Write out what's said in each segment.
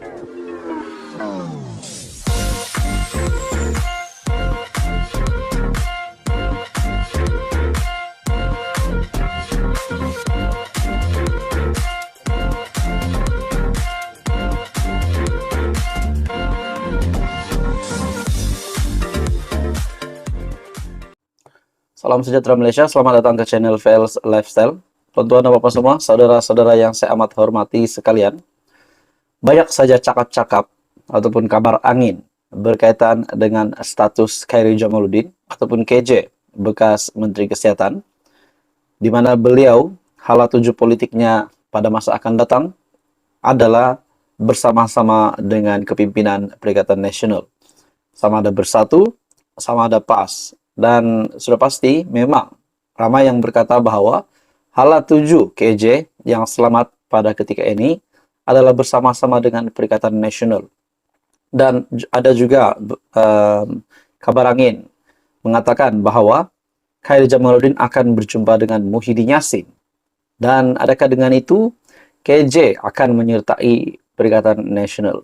Salam sejahtera Malaysia, selamat datang ke channel Fails Lifestyle. Tuan-tuan dan bapak semua, saudara-saudara yang saya amat hormati sekalian. Banyak saja cakap-cakap ataupun kabar angin berkaitan dengan status Khairy Jamaluddin ataupun KJ, bekas Menteri Kesehatan, di mana beliau hala tuju politiknya pada masa akan datang adalah bersama-sama dengan kepimpinan Perikatan Nasional. Sama ada bersatu, sama ada PAS. Dan sudah pasti memang ramai yang berkata bahwa hala tuju KJ yang selamat pada ketika ini adalah bersama-sama dengan Perikatan Nasional. Dan ada juga kabar angin mengatakan bahwa Khairy Jamaluddin akan berjumpa dengan Muhyiddin Yassin. Dan adakah dengan itu KJ akan menyertai Perikatan Nasional?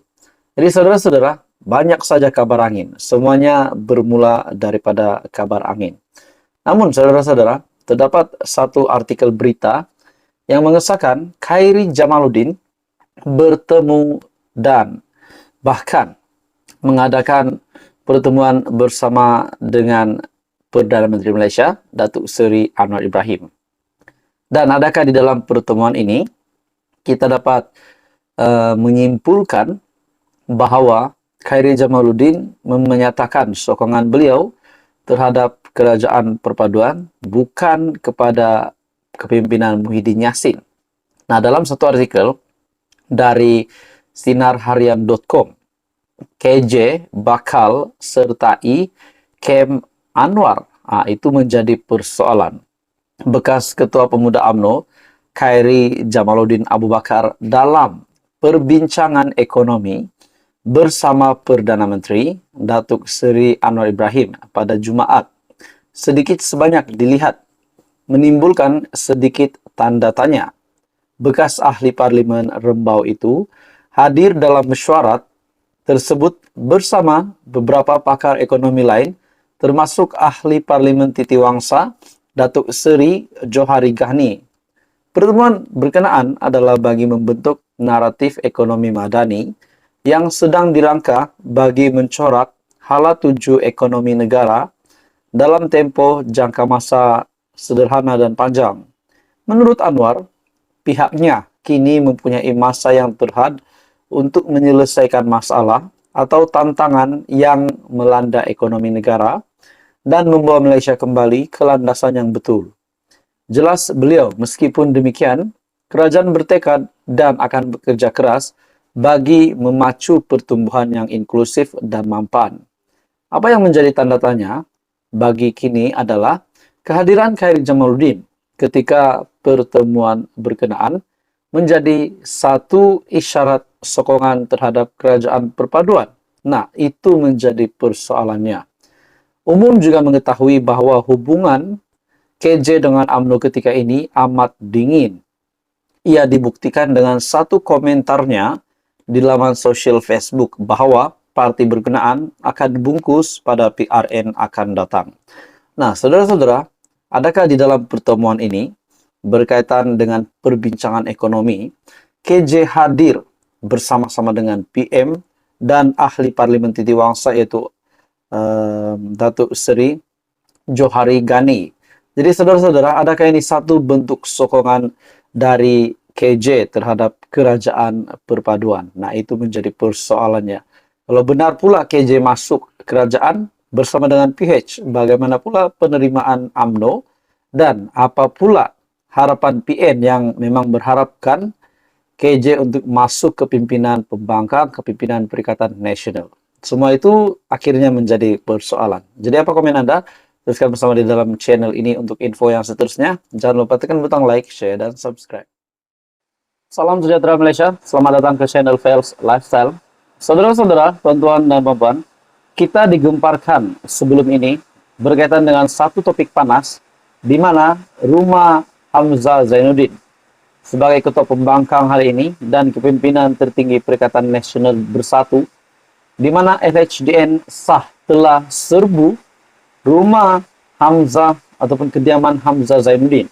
Jadi saudara-saudara, banyak saja kabar angin. Semuanya bermula daripada kabar angin. Namun saudara-saudara, terdapat satu artikel berita yang mengesahkan Khairy Jamaluddin bertemu dan bahkan mengadakan pertemuan bersama dengan Perdana Menteri Malaysia, Datuk Seri Anwar Ibrahim. Dan adakah di dalam pertemuan ini kita dapat menyimpulkan bahwa Khairy Jamaluddin menyatakan sokongan beliau terhadap kerajaan perpaduan bukan kepada kepimpinan Muhyiddin Yassin. Nah, dalam satu artikel dari sinarharian.com, KJ bakal sertai kem Anwar. Itu menjadi persoalan. Bekas Ketua Pemuda UMNO, Khairy Jamaluddin Abu Bakar, dalam perbincangan ekonomi bersama Perdana Menteri Datuk Seri Anwar Ibrahim pada Jumaat sedikit sebanyak dilihat menimbulkan sedikit tanda tanya. Bekas ahli parlimen Rembau itu hadir dalam mesyuarat tersebut bersama beberapa pakar ekonomi lain termasuk ahli parlimen Titiwangsa Datuk Seri Johari Ghani. Pertemuan berkenaan adalah bagi membentuk naratif ekonomi madani yang sedang dirangka bagi mencorak hala tuju ekonomi negara dalam tempoh jangka masa sederhana dan panjang. Menurut Anwar, pihaknya kini mempunyai masa yang terhad untuk menyelesaikan masalah atau tantangan yang melanda ekonomi negara dan membawa Malaysia kembali ke landasan yang betul. Jelas beliau, meskipun demikian, kerajaan bertekad dan akan bekerja keras bagi memacu pertumbuhan yang inklusif dan mampan. Apa yang menjadi tanda tanya bagi kini adalah kehadiran Khairy Jamaluddin ketika pertemuan berkenaan menjadi satu isyarat sokongan terhadap kerajaan perpaduan. Nah, itu menjadi persoalannya. Umum juga mengetahui bahwa hubungan KJ dengan UMNO ketika ini amat dingin. Ia dibuktikan dengan satu komentarnya di laman sosial Facebook bahwa parti berkenaan akan dibungkus pada PRN akan datang. Nah, saudara-saudara, adakah di dalam pertemuan ini berkaitan dengan perbincangan ekonomi, KJ hadir bersama-sama dengan PM dan ahli parlimen Titiwangsa yaitu Datuk Seri Johari Ghani. Jadi saudara-saudara, adakah ini satu bentuk sokongan dari KJ terhadap kerajaan perpaduan? Nah, itu menjadi persoalannya. Kalau benar pula KJ masuk kerajaan bersama dengan PH, bagaimana pula penerimaan UMNO dan apa pula harapan PN yang memang berharapkan KJ untuk masuk ke pimpinan pembangkang, kepimpinan Perikatan Nasional. Semua itu akhirnya menjadi persoalan. Jadi apa komen Anda? Teruskan bersama di dalam channel ini untuk info yang seterusnya. Jangan lupa tekan butang like, share, dan subscribe. Salam sejahtera Malaysia, selamat datang ke channel Fails Lifestyle. Saudara-saudara, tuan-tuan dan puan-puan, kita digemparkan sebelum ini berkaitan dengan satu topik panas di mana rumah Hamzah Zainuddin sebagai Ketua Pembangkang hari ini dan kepimpinan tertinggi Perikatan Nasional Bersatu, di mana LHDN sah telah serbu rumah Hamzah ataupun kediaman Hamzah Zainuddin.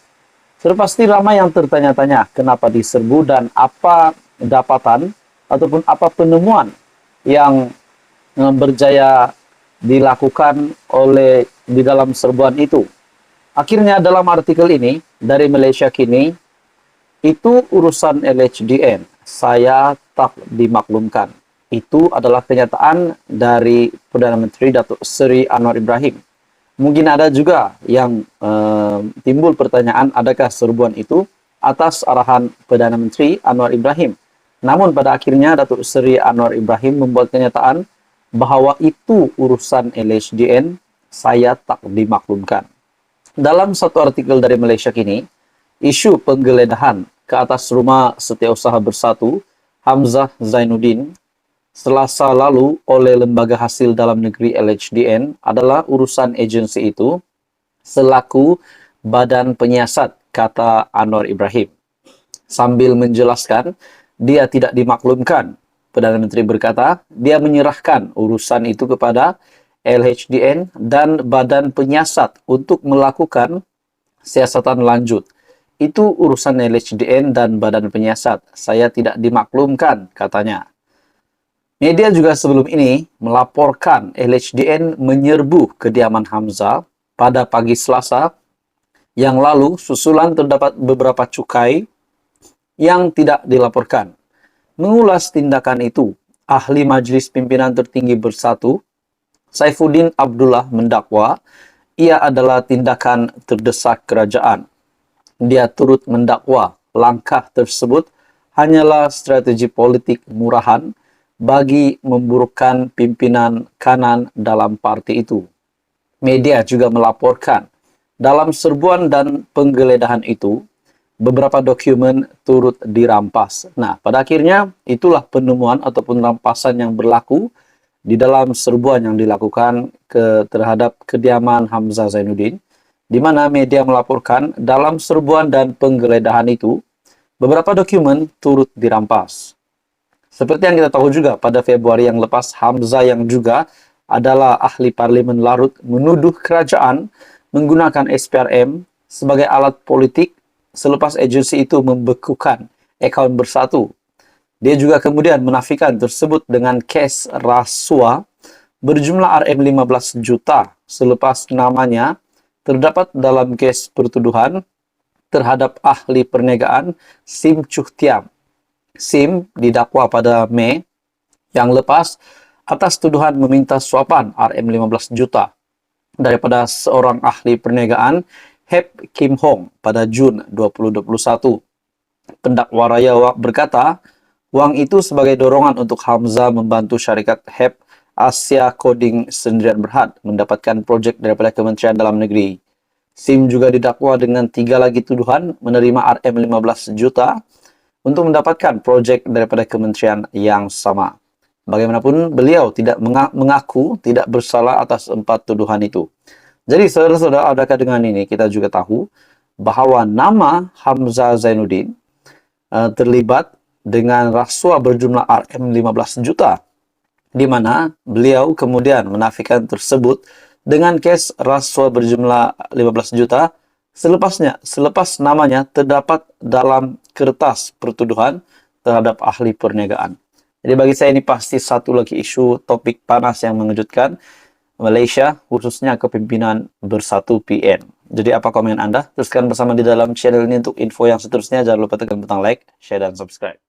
Sudah pasti ramai yang tertanya-tanya kenapa diserbu dan apa dapatan ataupun apa penemuan yang berjaya dilakukan oleh di dalam serbuan itu. Akhirnya dalam artikel ini dari Malaysia Kini, itu urusan LHDN, saya tak dimaklumkan. Itu adalah kenyataan dari Perdana Menteri Datuk Seri Anwar Ibrahim. Mungkin ada juga yang timbul pertanyaan, adakah serbuan itu atas arahan Perdana Menteri Anwar Ibrahim. Namun pada akhirnya Datuk Seri Anwar Ibrahim membuat kenyataan bahwa itu urusan LHDN, saya tak dimaklumkan. Dalam satu artikel dari Malaysia Kini, isu penggeledahan ke atas rumah Setiausaha Bersatu Hamzah Zainuddin Selasa lalu oleh Lembaga Hasil Dalam Negeri LHDN adalah urusan agensi itu selaku badan penyiasat, kata Anwar Ibrahim. Sambil menjelaskan, dia tidak dimaklumkan. Perdana Menteri berkata, dia menyerahkan urusan itu kepada LHDN dan badan penyiasat untuk melakukan siasatan lanjut. Itu urusan LHDN dan badan penyiasat. Saya tidak dimaklumkan, katanya. Media juga sebelum ini melaporkan LHDN menyerbu kediaman Hamzah pada pagi Selasa yang lalu susulan terdapat beberapa cukai yang tidak dilaporkan. Mengulas tindakan itu, ahli Majlis Pimpinan Tertinggi Bersatu, Saifuddin Abdullah mendakwa ia adalah tindakan terdesak kerajaan. Dia turut mendakwa langkah tersebut hanyalah strategi politik murahan bagi memburukkan pimpinan kanan dalam parti itu. Media juga melaporkan dalam serbuan dan penggeledahan itu, beberapa dokumen turut dirampas. Nah, pada akhirnya itulah penemuan ataupun rampasan yang berlaku di dalam serbuan yang dilakukan terhadap kediaman Hamzah Zainuddin, di mana media melaporkan dalam serbuan dan penggeledahan itu, beberapa dokumen turut dirampas. Seperti yang kita tahu juga, pada Februari yang lepas, Hamzah yang juga adalah ahli parlimen Larut menuduh kerajaan menggunakan SPRM sebagai alat politik selepas agensi itu membekukan akaun Bersatu. Dia juga kemudian menafikan tersebut dengan kes rasuah berjumlah RM15 juta selepas namanya terdapat dalam kes pertuduhan terhadap ahli perniagaan Sim Chuh Tiam. Sim didakwa pada Mei yang lepas atas tuduhan meminta suapan RM15 juta daripada seorang ahli perniagaan Hep Kim Hong pada Jun 2021. Pendakwa raya berkata, uang itu sebagai dorongan untuk Hamzah membantu syarikat Hep Asia Coding Sendirian Berhad mendapatkan projek daripada Kementerian Dalam Negeri. Sim juga didakwa dengan 3 lagi tuduhan menerima RM15 juta untuk mendapatkan projek daripada kementerian yang sama. Bagaimanapun, beliau tidak mengaku tidak bersalah atas 4 tuduhan itu. Jadi, saudara-saudara, adakah dengan ini kita juga tahu bahawa nama Hamzah Zainuddin terlibat dengan rasuah berjumlah RM15 juta, di mana beliau kemudian menafikan tersebut dengan kes rasuah berjumlah 15 juta selepas namanya terdapat dalam kertas pertuduhan terhadap ahli perniagaan. Jadi bagi saya ini pasti satu lagi isu topik panas yang mengejutkan Malaysia, khususnya kepimpinan Bersatu PN. Jadi apa komen Anda? Teruskan bersama di dalam channel ini untuk info yang seterusnya. Jangan lupa tekan butang like, share, dan subscribe.